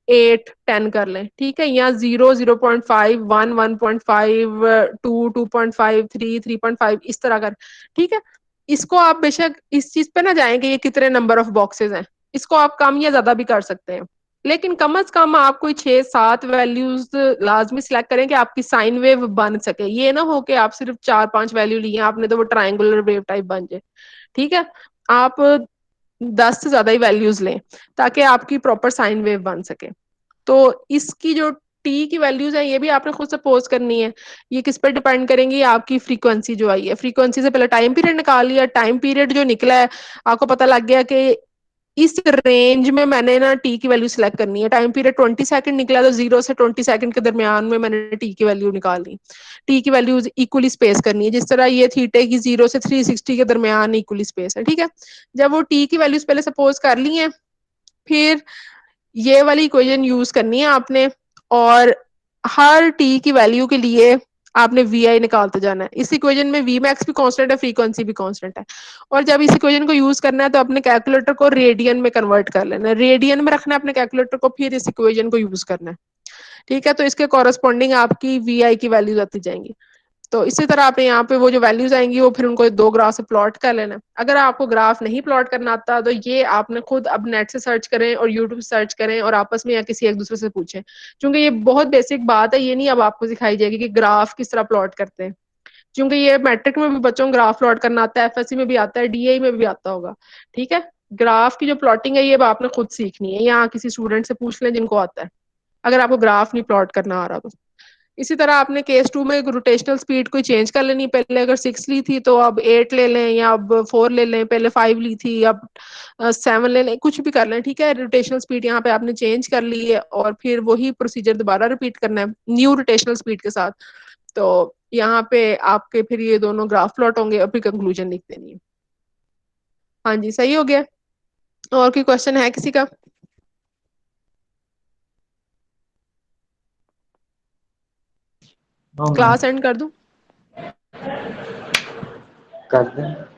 8 10 कर लें, ठीक है। यहाँ 0 0.5 1 1.5 2 2.5 3 3.5 इस तरह कर, ठीक है। इसको आप बेशक इस चीज पे ना जाएंगे ये कितने नंबर ऑफ बॉक्सेस हैं, इसको आप कम या ज्यादा भी कर सकते हैं, लेकिन कम से कम आप कोई 6 7 वैल्यूज लाजमी सिलेक्ट करें कि आपकी साइन वेव बन सके। ये ना हो कि आप सिर्फ 4 5 वैल्यू लिए आपने तो वो ट्रायंगुलर वेव टाइप बन जाए, ठीक है। आप 10 से ज्यादा ही वैल्यूज लें ताकि आपकी प्रॉपर साइन वेव बन सके। तो इसकी जो टी की वैल्यूज है ये भी आपने खुद सपोज करनी है। ये किस पर डिपेंड करेंगी, आपकी फ्रीक्वेंसी जो आई है, फ्रीक्वेंसी से पहले टाइम पीरियड निकाल लिया, टाइम पीरियड जो निकला है आपको पता लग गया कि इस रेंज में मैंने ना टी की वैल्यू सिलेक्ट करनी है। टाइम पीरियड 20 सेकंड निकला तो 0 से 20 सेकंड के दरमियान में मैंने टी की वैल्यू निकालनी, टी की वैल्यू इक्वली स्पेस करनी है, जिस तरह ये थीटे की 0 से 360 के दरमियान इक्वली स्पेस है, ठीक है। जब वो टी की वैल्यूज पहले सपोज कर ली है, फिर ये वाली इक्वेशन यूज करनी है आपने, और हर टी की वैल्यू के लिए आपने वी आई निकालते जाना है। इस इक्वेशन में वी मैक्स भी कांस्टेंट है, फ्रीक्वेंसी भी कांस्टेंट है। और जब इस इक्वेशन को यूज करना है तो अपने कैलकुलेटर को रेडियन में कन्वर्ट कर लेना है, रेडियन में रखना है अपने कैलकुलेटर को, फिर इस इक्वेशन को यूज करना है, ठीक है। तो इसके कॉरेस्पॉन्डिंग आपकी वी आई की वैल्यूज आती जाएंगी। तो इसी तरह आपने यहाँ पे वो जो वैल्यूज आएंगी वो फिर उनको दो ग्राफ से प्लॉट कर लेना। अगर आपको ग्राफ नहीं प्लॉट करना आता तो ये आपने खुद अब नेट से सर्च करें और यूट्यूब से सर्च करें और आपस में या किसी एक दूसरे से पूछें, क्योंकि ये बहुत बेसिक बात है, ये नहीं अब आपको सिखाई जाएगी कि ग्राफ किस तरह प्लॉट करते हैं, क्योंकि ये मैट्रिक में भी बच्चों को ग्राफ प्लॉट करना आता है, एफएससी में भी आता है, डीआई में भी आता होगा, ठीक है। ग्राफ की जो प्लॉटिंग है ये अब आपने खुद सीखनी है, या किसी स्टूडेंट से पूछ लें जिनको आता है, अगर आपको ग्राफ नहीं प्लॉट करना आ रहा तो। इसी तरह आपने केस 2 में रोटेशनल स्पीड कोई चेंज कर लेनी, पहले अगर 6 ली थी तो अब 8 ले लें, या अब 4 ले लें, पहले 5 ली थी अब 7 ले लें, कुछ भी कर लें, ठीक है। रोटेशनल स्पीड यहाँ पे आपने चेंज कर ली है और फिर वही प्रोसीजर दोबारा रिपीट करना है न्यू रोटेशनल स्पीड के साथ। तो यहाँ पे आपके फिर ये दोनों ग्राफ प्लॉट होंगे और फिर कंक्लूजन लिख देनी है। हाँ जी, सही हो गया। और कोई क्वेश्चन है किसी का? हाँ मैम। क्लास एंड कर दूं? कर दें।